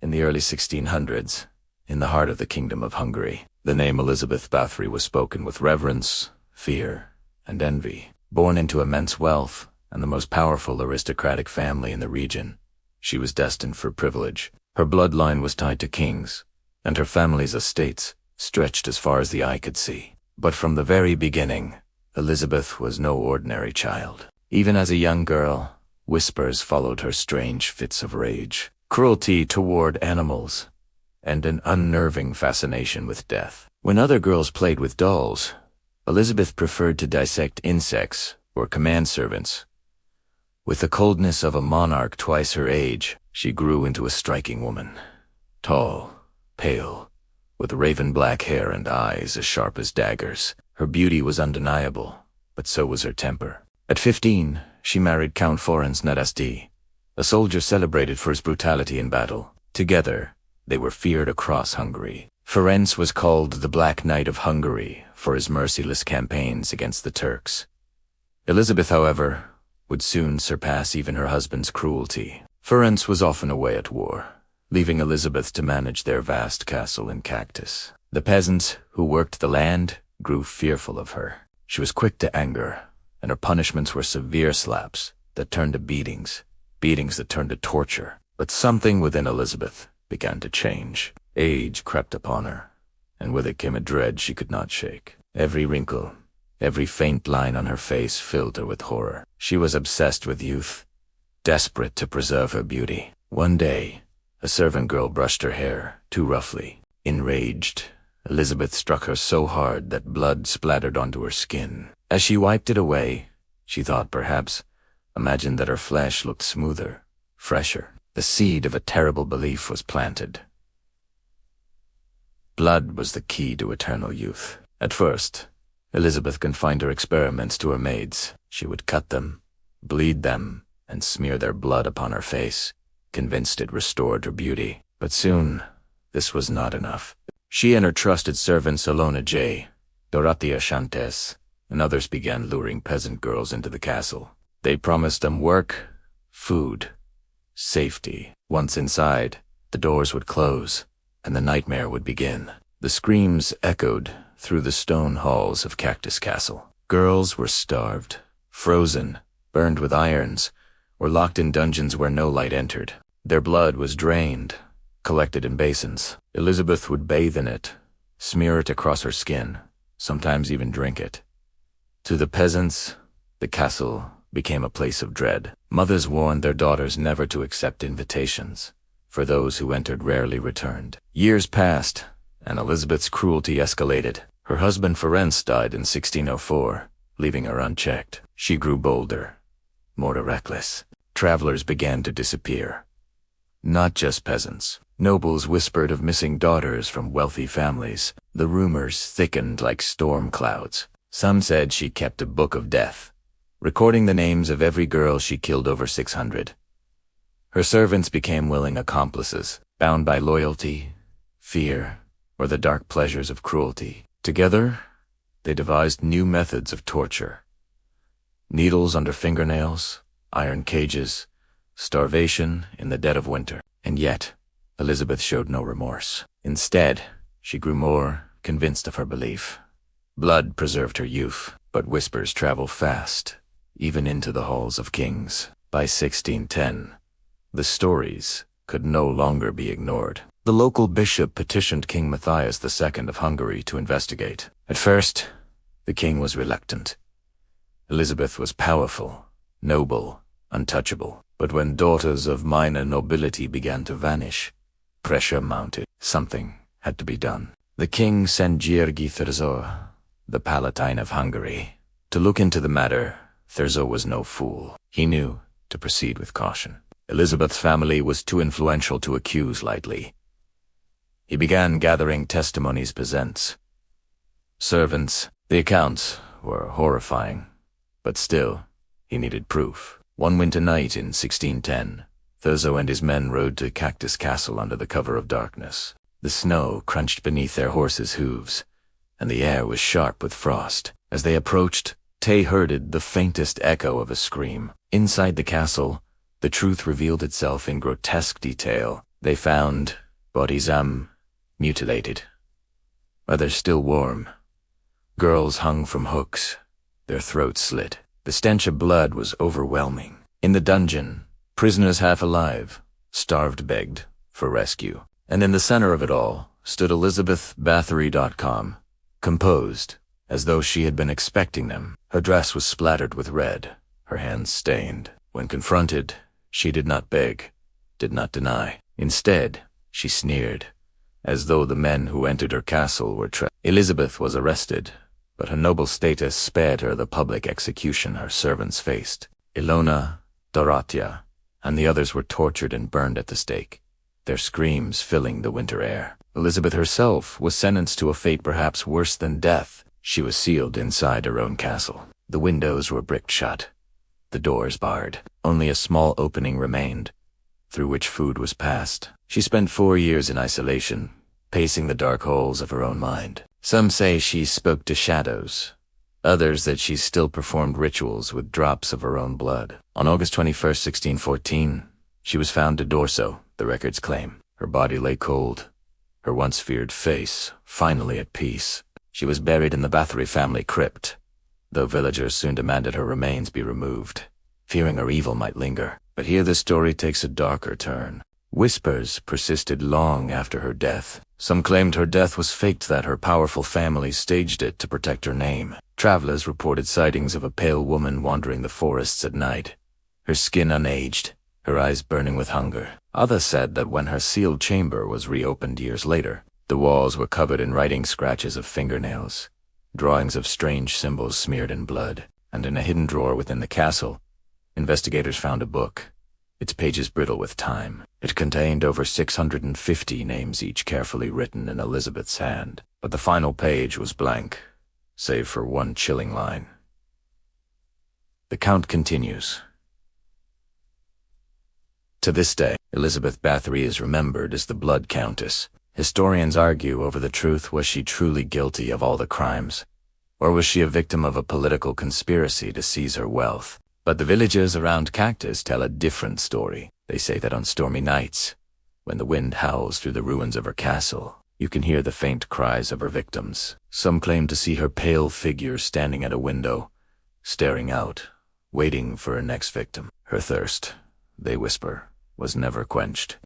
in the early 1600s, in the heart of the Kingdom of Hungary. The name Elizabeth Báthory was spoken with reverence, fear, and envy. Born into immense wealth and the most powerful aristocratic family in the region, she was destined for privilege. Her bloodline was tied to kings, and her family's estates stretched as far as the eye could see. But from the very beginning, Elizabeth was no ordinary child. Even as a young girl, whispers followed her strange fits of rage, cruelty toward animals, and an unnerving fascination with death. When other girls played with dolls, Elizabeth preferred to dissect insects or command servants. With the coldness of a monarch twice her age, she grew into a striking woman. Tall, pale, with raven black hair and eyes as sharp as daggers. Her beauty was undeniable, but so was her temper. At 15, she married Count Ferenc Nadasdy, a soldier celebrated for his brutality in battle. Together, they were feared across Hungary. Ferenc was called the Black Knight of Hungary for his merciless campaigns against the Turks. Elizabeth, however, would soon surpass even her husband's cruelty. Ferenc was often away at war, leaving Elizabeth to manage their vast castle in Cactus. The peasants who worked the land grew fearful of her. She was quick to anger, and her punishments were severe slaps that turned to beatings that turned to torture. But something within Elizabeth began to change. Age crept upon her, and with it came a dread she could not shake. Every wrinkle, every faint line on her face filled her with horror. She was obsessed with youth, desperate to preserve her beauty. One day, a servant girl brushed her hair too roughly. Enraged, Elizabeth struck her so hard that blood splattered onto her skin. As she wiped it away, she thought perhaps, imagined that her flesh looked smoother, fresher. The seed of a terrible belief was planted. Blood was the key to eternal youth. At first, Elizabeth confined her experiments to her maids. She would cut them, bleed them, and smear their blood upon her face, convinced it restored her beauty. But soon, this was not enough. She and her trusted servants Alona J., Dorothea Shantes, and others began luring peasant girls into the castle. They promised them work, food, safety. Once inside, the doors would close, and the nightmare would begin. The screams echoed through the stone halls of Cactus Castle. Girls were starved, frozen, burned with irons, or locked in dungeons where no light entered. Their blood was drained, collected in basins. Elizabeth would bathe in it, smear it across her skin, sometimes even drink it. To the peasants, the castle became a place of dread. Mothers warned their daughters never to accept invitations, for those who entered rarely returned. Years passed, and Elizabeth's cruelty escalated. Her husband Ferenc died in 1604, leaving her unchecked. She grew bolder, more reckless. Travelers began to disappear. Not just peasants. Nobles whispered of missing daughters from wealthy families. The rumors thickened like storm clouds. Some said she kept a book of death, recording the names of every girl she killed over 600. Her servants became willing accomplices, bound by loyalty, fear, or the dark pleasures of cruelty. Together, they devised new methods of torture. Needles under fingernails, iron cages, starvation in the dead of winter. And yet, Elizabeth showed no remorse. Instead, she grew more convinced of her belief. Blood preserved her youth, but whispers travel fast, even into the halls of kings. By 1610, the stories could no longer be ignored. The local bishop petitioned King Matthias II of Hungary to investigate. At first, the king was reluctant. Elizabeth was powerful, noble, untouchable. But when daughters of minor nobility began to vanish, pressure mounted. Something had to be done. The king sent György Thurzó, the Palatine of Hungary, to look into the matter. Thurzó was no fool. He knew to proceed with caution. Elizabeth's family was too influential to accuse lightly. He began gathering testimonies, peasants, servants. The accounts were horrifying, but still, he needed proof. One winter night in 1610, Thurzó and his men rode to Cactus Castle under the cover of darkness. The snow crunched beneath their horses' hooves, and the air was sharp with frost. As they approached, Tay heard the faintest echo of a scream. Inside the castle, the truth revealed itself in grotesque detail. They found bodies mutilated. Others still warm. Girls hung from hooks, their throats slit. The stench of blood was overwhelming. In the dungeon, prisoners half alive, starved begged for rescue. And in the center of it all stood Elizabeth Báthory, composed, as though she had been expecting them. Her dress was splattered with red, her hands stained. When confronted, she did not beg, did not deny. Instead, she sneered, as though the men who entered her castle were Elizabeth was arrested, but her noble status spared her the public execution her servants faced. Ilona, Dorothea, and the others were tortured and burned at the stake, their screams filling the winter air. Elizabeth herself was sentenced to a fate perhaps worse than death. She was sealed inside her own castle. The windows were bricked shut, the doors barred. Only a small opening remained, through which food was passed. She spent 4 years in isolation, pacing the dark holes of her own mind. Some say she spoke to shadows, others that she still performed rituals with drops of her own blood. On August 21st, 1614, she was found dead torso, the records claim. Her body lay cold, her once feared face finally at peace. She was buried in the Báthory family crypt, though villagers soon demanded her remains be removed, fearing her evil might linger. But here the story takes a darker turn. Whispers persisted long after her death. Some claimed her death was faked, that her powerful family staged it to protect her name. Travelers reported sightings of a pale woman wandering the forests at night, her skin unaged, her eyes burning with hunger. Others said that when her sealed chamber was reopened years later, the walls were covered in writing scratches of fingernails, drawings of strange symbols smeared in blood, and in a hidden drawer within the castle, investigators found a book, its pages brittle with time. It contained over 650 names, each carefully written in Elizabeth's hand. But the final page was blank, save for one chilling line. The count continues. To this day, Elizabeth Báthory is remembered as the Blood Countess. Historians argue over the truth. Was she truly guilty of all the crimes? Or was she a victim of a political conspiracy to seize her wealth? But the villagers around Cactus tell a different story. They say that on stormy nights, when the wind howls through the ruins of her castle, you can hear the faint cries of her victims. Some claim to see her pale figure standing at a window, staring out, waiting for her next victim. Her thirst, they whisper, was never quenched.